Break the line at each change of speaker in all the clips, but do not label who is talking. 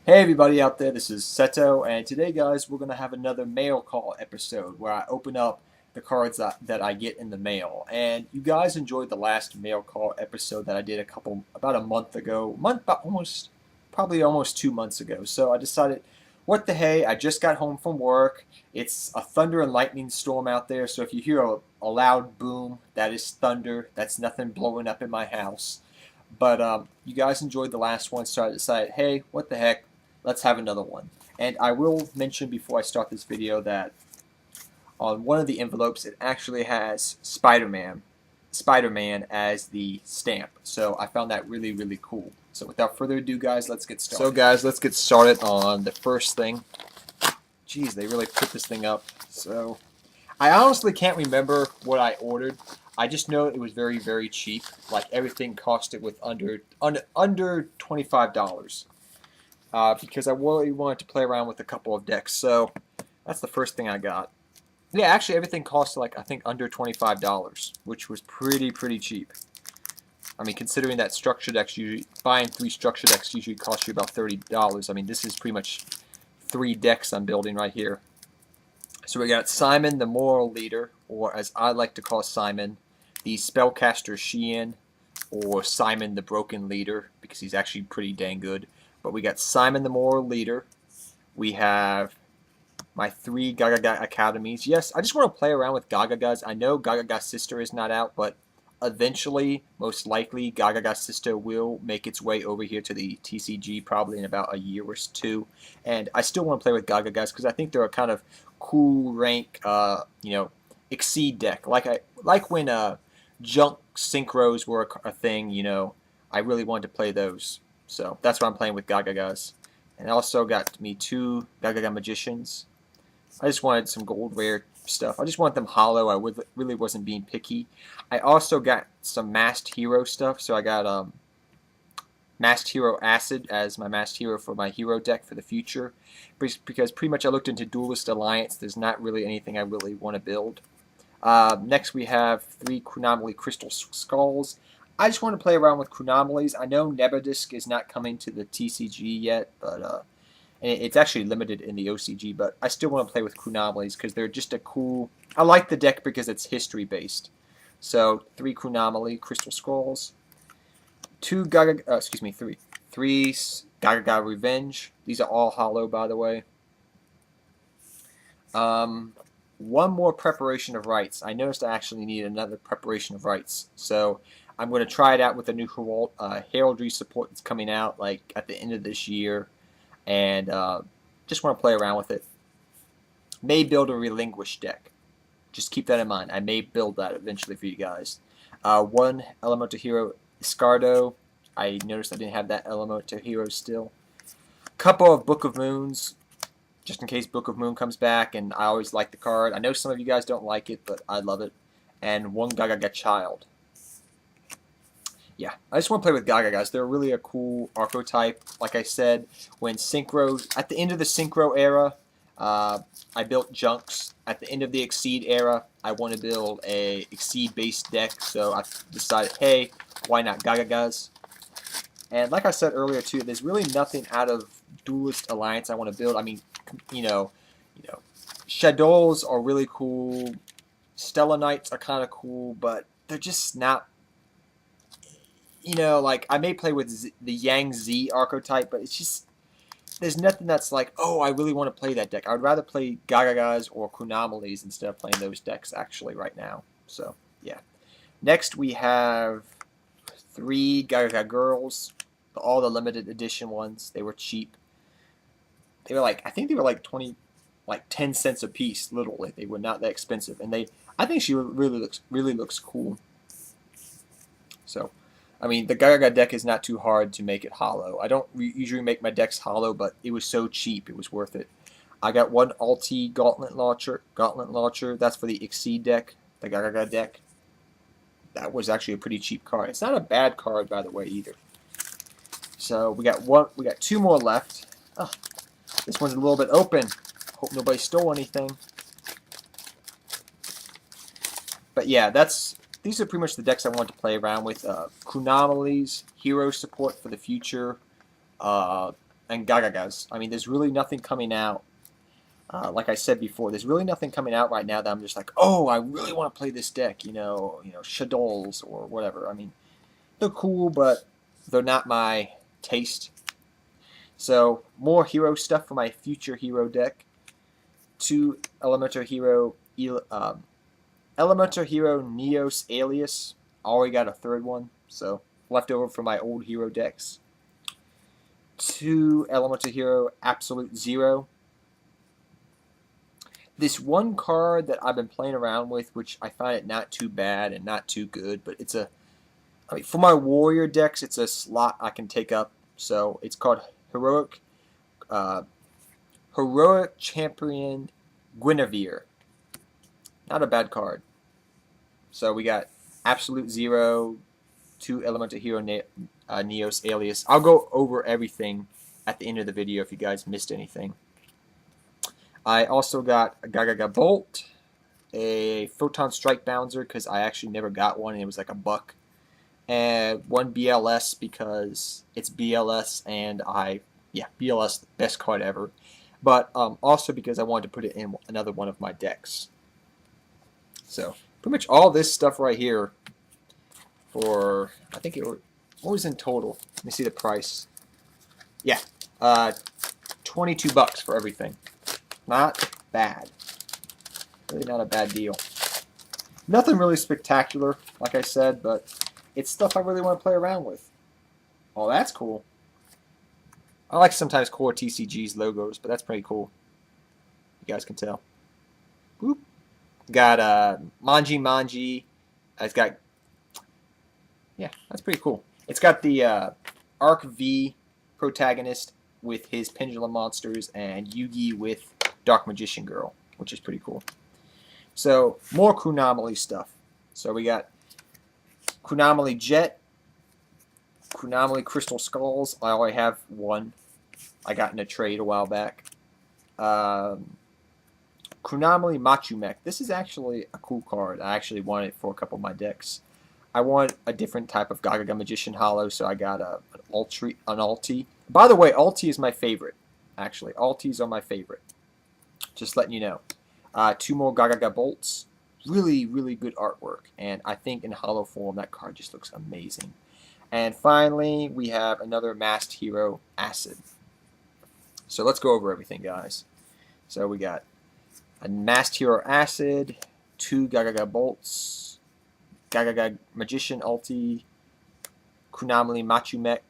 Hey everybody out there, this is Seto, and today guys we're going to have another mail call episode where I open up the cards that I get in the mail. And you guys enjoyed the last mail call episode that I did about a month ago, probably almost 2 months ago. So I decided, what the hey, I just got home from work, it's a thunder and lightning storm out there, so if you hear a loud boom, that is thunder, that's nothing blowing up in my house. But you guys enjoyed the last one, so I decided, hey, what the heck, let's have another one. And I will mention before I start this video that on one of the envelopes it actually has Spider-Man as the stamp. So I found that really, really cool. So without further ado, guys, let's get started. So guys, let's get started on the first thing. Jeez, they really put this thing up. So I honestly can't remember what I ordered. I just know it was very, very cheap. Like everything costed with under $25. Because I really wanted to play around with a couple of decks. So that's the first thing I got. Yeah, actually everything cost like I think under $25, which was pretty cheap. I mean, considering that structure decks usually buying 3 structure decks usually costs you about $30. I mean, this is pretty much 3 decks I'm building right here. So we got Simon, the Moral Leader, or as I like to call Simon, the Spellcaster Sheehan, or Simon the Broken Leader, because he's actually pretty dang good. But we got Simon the Moral Leader. We have my 3 Gagaga Academies. Yes, I just want to play around with Gagagas. I know Gagaga Sister is not out, but eventually, most likely, Gagaga Sister will make its way over here to the TCG probably in about a year or 2. And I still want to play with Gagagas because I think they're a kind of cool rank, exceed deck. Like when junk synchros were a thing, I really wanted to play those. So that's why I'm playing with Gagagas. And I also got me 2 Gagaga Magicians. I just wanted some gold rare stuff. I just want them hollow. I really wasn't being picky. I also got some Masked Hero stuff. So I got Masked Hero Acid as my Masked Hero for my hero deck for the future. Because pretty much I looked into Duelist Alliance. There's not really anything I really want to build. Next we have 3 Chronomaly Crystal Skulls. I just want to play around with Chronomalies. I know Nebadisk is not coming to the TCG yet, but it's actually limited in the OCG, but I still want to play with Chronomalies because they're just a cool... I like the deck because it's history-based. So, 3 Chronomaly Crystal Skulls. 3 Gagaga Revenge. These are all hollow, by the way. One more Preparation of Rites. I noticed I actually need another Preparation of Rites. So I'm going to try it out with the new Heraldry support that's coming out like at the end of this year. And just want to play around with it. May build a Relinquish deck. Just keep that in mind. I may build that eventually for you guys. 1 Elemental Hero Escardo. I noticed I didn't have that Elemental Hero still. Couple of Book of Moons, just in case Book of Moon comes back, and I always like the card. I know some of you guys don't like it, but I love it. And 1 Gagaga Child. Yeah, I just want to play with Gagagas. They're really a cool archetype. Like I said, when Synchro, at the end of the Synchro era, I built Junks. At the end of the Exceed era, I want to build a Exceed-based deck, so I decided, hey, why not Gagagas? And like I said earlier too, there's really nothing out of Duelist Alliance I want to build. I mean, Shadows are really cool. Stella Knights are kind of cool, but they're just not. Like I may play with the Yang Z archetype, but it's just there's nothing that's like, oh, I really want to play that deck. I would rather play Gagagas or Chronomalies instead of playing those decks actually right now. So yeah. Next we have 3 Gagaga Girls, all the limited edition ones. They were cheap. They were like, I think they were like 10 cents a piece, literally. They were not that expensive, and I think she really looks cool. So, I mean, the Gagaga deck is not too hard to make it hollow. I don't usually make my decks hollow, but it was so cheap, it was worth it. I got 1 Alti Gauntlet Launcher. That's for the Exceed deck, the Gagaga deck. That was actually a pretty cheap card. It's not a bad card, by the way, either. So we got 2 more left. Oh, this one's a little bit open. Hope nobody stole anything. But yeah, these are pretty much the decks I want to play around with. Chronomalies, hero support for the future, an and Gagagas. I mean, there's really nothing coming out. Like I said before, there's really nothing coming out right now that I'm just like, oh, I really want to play this deck. Shadows or whatever. I mean, they're cool, but they're not my taste. So more hero stuff for my future hero deck. 2 Elemental Hero, Elemental Hero Neos Alias. Already got a third one, so left over from my old hero decks. 2 Elemental Hero Absolute Zero. This one card that I've been playing around with, which I find it not too bad and not too good, but it's for my warrior decks, it's a slot I can take up. So it's called Heroic Champion Guinevere. Not a bad card. So we got Absolute Zero, 2 Elemental Hero Neos Alias. I'll go over everything at the end of the video if you guys missed anything. I also got a Gagaga Bolt, a Photon Strike Bouncer because I actually never got one and it was like $1, and 1 BLS because it's BLS and BLS, the best card ever, but also because I wanted to put it in another one of my decks. So pretty much all this stuff right here for, I think what was in total? Let me see the price. Yeah, $22 for everything. Not bad. Really not a bad deal. Nothing really spectacular, like I said, but it's stuff I really want to play around with. Oh, that's cool. I like sometimes core TCG's logos, but that's pretty cool. You guys can tell. Boop. Got Manji. It's got, yeah, that's pretty cool. It's got the Arc V protagonist with his Pendulum Monsters and Yugi with Dark Magician Girl, which is pretty cool. So, more Chronomaly stuff. So we got Chronomaly Jet, Chronomaly Crystal Skulls. I already have one. I got in a trade a while back. Chronomaly Machu-Mech. This is actually a cool card. I actually want it for a couple of my decks. I want a different type of Gagaga Magician Hollow, so I got an Alti. By the way, Alti is my favorite. Actually, Altis are my favorite. Just letting you know. 2 more Gagaga Bolts. Really, really good artwork. And I think in hollow form, that card just looks amazing. And finally, we have another Masked Hero Acid. So let's go over everything, guys. So we got a Masked Hero Acid, 2 Gagaga Bolts, Gagaga Magician Ulti, Chronomaly Machu-Mech,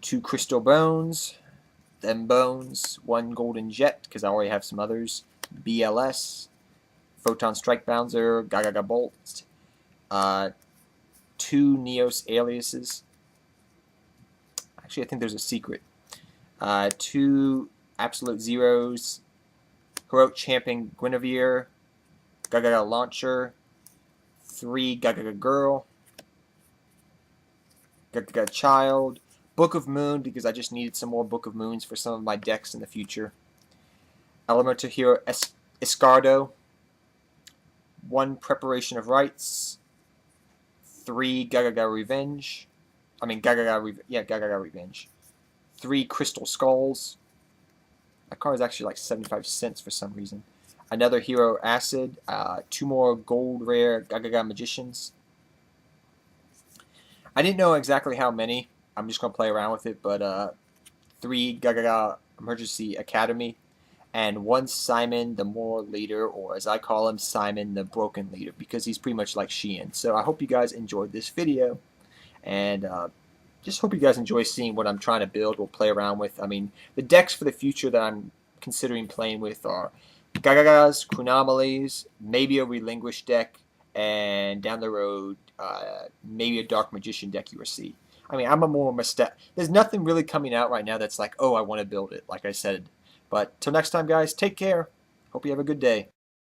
2 Crystal Bones, them Bones, 1 Golden Jet, because I already have some others, BLS, Photon Strike Bouncer, Gagaga Bolt, 2 Neos Aliases. Actually, I think there's a secret. 2 Absolute Zeros, Heroic Champion Guinevere, Gagaga Launcher, 3 Gagaga Girl, Gagaga Child, Book of Moon, because I just needed some more Book of Moons for some of my decks in the future. Elemental Hero Escardo, 1 Preparation of Rites, 3 Gagaga Revenge. Gagaga Revenge. 3 Crystal Skulls. That card is actually like 75 cents for some reason. Another Hero Acid. 2 more Gold Rare Gagaga Magicians. I didn't know exactly how many. I'm just going to play around with it, but 3 Gagaga Emergency Academy, and 1 Simon the Moral Leader, or as I call him, Simon the Broken Leader, because he's pretty much like Sheehan. So I hope you guys enjoyed this video, and just hope you guys enjoy seeing what I'm trying to build or play around with. I mean, the decks for the future that I'm considering playing with are Gagagas, Chronomalies, maybe a Relinquish deck, and down the road, maybe a Dark Magician deck you will see. I mean, I'm a more there's nothing really coming out right now that's like, oh, I want to build it, like I said. But till next time, guys, take care. Hope you have a good day.